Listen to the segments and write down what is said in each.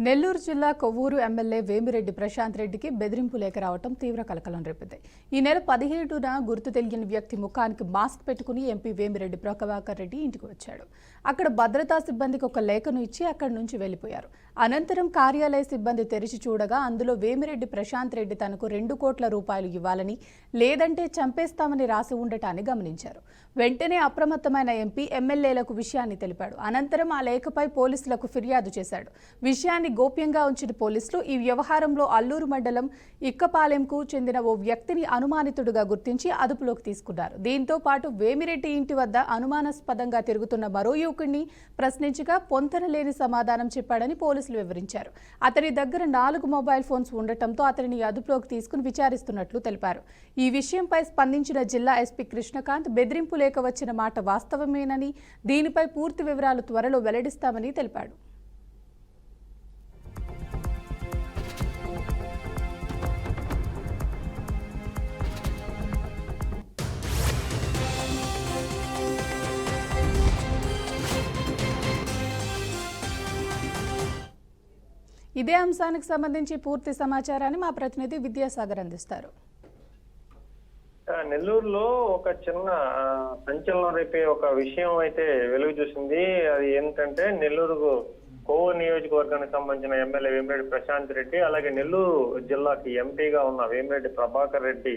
నెల్లూరు జిల్లా కొవ్వూరు ఎమ్మెల్యే వేమిరెడ్డి ప్రశాంత్ రెడ్డికి బెదిరింపు లేఖ రావడం తీవ్ర కలకలం రేపింది. ఈ నెల 17న గుర్తు తెలియని వ్యక్తి ముఖానికి మాస్క్ పెట్టుకుని ఎంపీ వేమిరెడ్డి ప్రభాకర్ రెడ్డి ఇంటికి వచ్చాడు. అక్కడ భద్రతా సిబ్బందికి ఒక లేఖను ఇచ్చి అక్కడి నుంచి వెళ్లిపోయారు. అనంతరం కార్యాలయ సిబ్బంది తెరిచి చూడగా అందులో వేమిరెడ్డి ప్రశాంత్ రెడ్డి తనకు 2 కోట్ల రూపాయలు ఇవ్వాలని, లేదంటే చంపేస్తామని రాసి ఉండటాన్ని గమనించారు. వెంటనే అప్రమత్తమైన ఎంపీ ఎమ్మెల్యేలకు విషయాన్ని తెలిపాడు. అనంతరం ఆ లేఖపై పోలీసులకు ఫిర్యాదు చేశాడు. విషయాన్ని గోప్యంగా ఉంచిన పోలీసులు ఈ వ్యవహారంలో అల్లూరు మండలం ఇక్కపాలెంకు చెందిన ఓ వ్యక్తిని అనుమానితుడిగా గుర్తించి అదుపులోకి తీసుకున్నారు. దీంతో పాటు వేమిరెడ్డి ఇంటి వద్ద అనుమానాస్పదంగా తిరుగుతున్న మరో యువకుడిని ప్రశ్నించగా పొంతనలేని సమాధానం చెప్పాడని పోలీసులు వివరించారు. అతని దగ్గర 4 మొబైల్ ఫోన్స్ ఉండటంతో అతనిని అదుపులోకి తీసుకుని విచారిస్తున్నట్లు తెలిపారు. ఈ విషయంపై స్పందించిన జిల్లా ఎస్పీ కృష్ణకాంత్ బెదిరింపు లేఖ వచ్చిన మాట వాస్తవమేనని, దీనిపై పూర్తి వివరాలు త్వరలో వెల్లడిస్తామని తెలిపాడు. ఇదే అంశానికి సంబంధించి పూర్తి సమాచారాన్ని మా ప్రతినిధి విద్యాసాగర్ అందిస్తారు. నెల్లూరులో ఒక చిన్న సంచలనం రేపే ఒక విషయం అయితే వెలుగు చూసింది. అది ఏంటంటే నెల్లూరు కోవూరు నియోజకవర్గానికి సంబంధించిన ఎమ్మెల్యే వేమిరెడ్డి ప్రశాంత్ రెడ్డి, అలాగే నెల్లూరు జిల్లాకి ఎంపీగా ఉన్న వేమిరెడ్డి ప్రభాకర్ రెడ్డి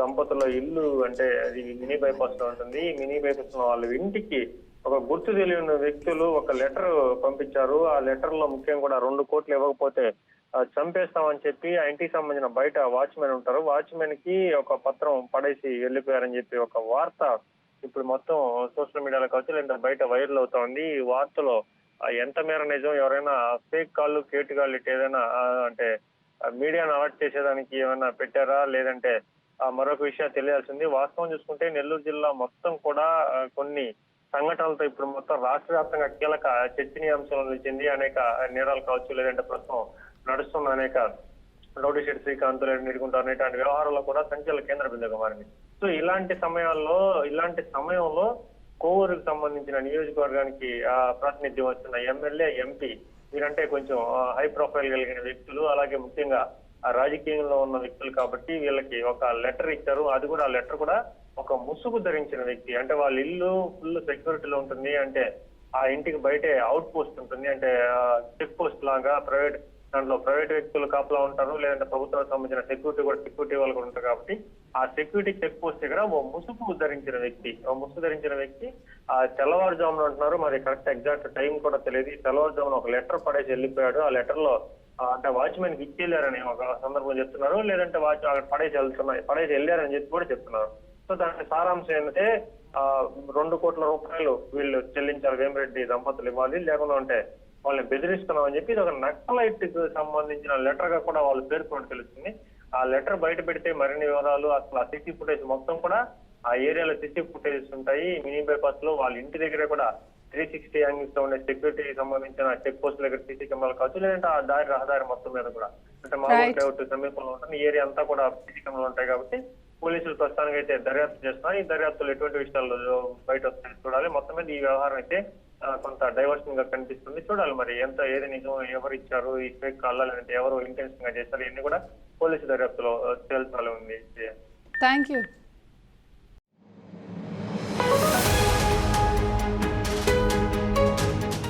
దంపతుల ఇల్లు అంటే అది మినీ బైపాస్ లో ఉంటుంది. ఈ మినీ బైపాస్ లో వాళ్ళ ఇంటికి ఒక గుర్తు తెలియని వ్యక్తులు ఒక లెటర్ పంపించారు. ఆ లెటర్ లో ముఖ్యంగా కూడా 2 కోట్లు ఇవ్వకపోతే చంపేస్తామని చెప్పి ఆ ఇంటికి సంబంధించిన బయట వాచ్మెన్ ఉంటారు. వాచ్మెన్ కి ఒక పత్రం పడేసి వెళ్ళిపోయారని చెప్పి ఒక వార్త ఇప్పుడు మొత్తం సోషల్ మీడియాలో కావచ్చు లేదా బయట వైరల్ అవుతా ఉంది. ఈ వార్తలో ఎంత మేర నిజం, ఎవరైనా ఫేక్ కాళ్ళు కేటు కాళ్ళు ఏదైనా అంటే మీడియాను అలర్ట్ చేసేదానికి ఏమైనా పెట్టారా, లేదంటే మరొక విషయం తెలియాల్సింది. వాస్తవం చూసుకుంటే నెల్లూరు జిల్లా మొత్తం కూడా కొన్ని సంఘటనలతో ఇప్పుడు మొత్తం రాష్ట్ర వ్యాప్తంగా కీలక చర్చనీయాంశంలో నిలిచింది. అనేక నేరాలు కావచ్చు, లేదంటే ప్రస్తుతం నడుస్తున్న అనేక రౌడీ షీట్ శ్రీకాంత్ నిడుకుంటారు అనేటువంటి వ్యవహారంలో కూడా సంచలన కేంద్ర బిందుగా మారింది. సో ఇలాంటి సమయంలో కోవూరుకు సంబంధించిన నియోజకవర్గానికి ప్రాతినిధ్యం వస్తున్న ఎమ్మెల్యే, ఎంపీ వీరంటే కొంచెం హై ప్రొఫైల్ కలిగిన వ్యక్తులు, అలాగే ముఖ్యంగా రాజకీయంలో ఉన్న వ్యక్తులు కాబట్టి వీళ్ళకి ఒక లెటర్ ఇచ్చారు. అది కూడా ఆ లెటర్ కూడా ఒక ముసుగు ధరించిన వ్యక్తి, అంటే వాళ్ళ ఇల్లు ఫుల్ సెక్యూరిటీలో ఉంటుంది. అంటే ఆ ఇంటికి బయటే అవుట్ పోస్ట్ ఉంటుంది, అంటే చెక్ పోస్ట్ లాగా దాంట్లో ప్రైవేట్ వ్యక్తులు కాపలా ఉంటారు, లేదంటే ప్రభుత్వానికి సంబంధించిన సెక్యూరిటీ వాళ్ళు కూడా ఉంటారు. కాబట్టి ఆ సెక్యూరిటీ చెక్ పోస్ట్ దగ్గర ఓ ముసుగు ధరించిన వ్యక్తి ఆ తెల్లవారుజామున అంటున్నారు, మరి కరెక్ట్ ఎగ్జాక్ట్ టైం కూడా తెలియదు. తెల్లవారుజామున ఒక లెటర్ పడేసి వెళ్ళిపోయాడు. ఆ లెటర్ లో అంటే వాచ్మెన్ కి ఇచ్చేళ్ళారని ఒక సందర్భం చెప్తున్నారు, లేదంటే పడేసి వెళ్ళారని చెప్పి కూడా చెప్తున్నారు. సో దాని సారాంశం ఏంటంటే 2 కోట్ల రూపాయలు వీళ్ళు చెల్లించాలి, వేమిరెడ్డి దంపతులు ఇవ్వాలి, లేకుండా ఉంటే వాళ్ళని బెదిరిస్తున్నాం అని చెప్పి ఇది ఒక నక్సలైట్ కి సంబంధించిన లెటర్ గా కూడా వాళ్ళు పేర్కొన్నట్టు తెలుస్తుంది. ఆ లెటర్ బయట పెడితే మరిన్ని వివరాలు, అసలు ఆ సిసి ఫుటేజ్ మొత్తం కూడా ఆ ఏరియాలో సిసి ఫుటేజెస్ ఉంటాయి. మినీ బైపాస్ లో వాళ్ళ ఇంటి దగ్గర కూడా 360 యాంగిల్స్ తో ఉండే సెక్యూరిటీకి సంబంధించిన చెక్ పోస్ట్ దగ్గర సీసీ కెమెరాలు కావచ్చు, లేదంటే ఆ రహదారి మొత్తం మీద కూడా అంటే మామూలు సమీపంలో ఉంటుంది. ఈ ఏరియా అంతా కూడా సీసీ కెమెరాలు ఉంటాయి. కాబట్టి పోలీసులు ప్రస్తుతానికి అయితే దర్యాప్తు చేస్తున్నారు. ఈ దర్యాప్తులో ఎటువంటి విషయాలు బయట వస్తాయని చూడాలి. మొత్తం మీద ఈ వ్యవహారం అయితే కొంత డైవర్షన్ గా కనిపిస్తుంది. చూడాలి మరి ఏది నిజం, ఎవరు ఇచ్చారు, ఈ ఫేక్ కాల్, లేదంటే ఎవరు ఇంటెన్షన్ గా చేస్తారు, ఇవన్నీ కూడా పోలీసు దర్యాప్తులో తేల్చాలి ఉంది. Thank you.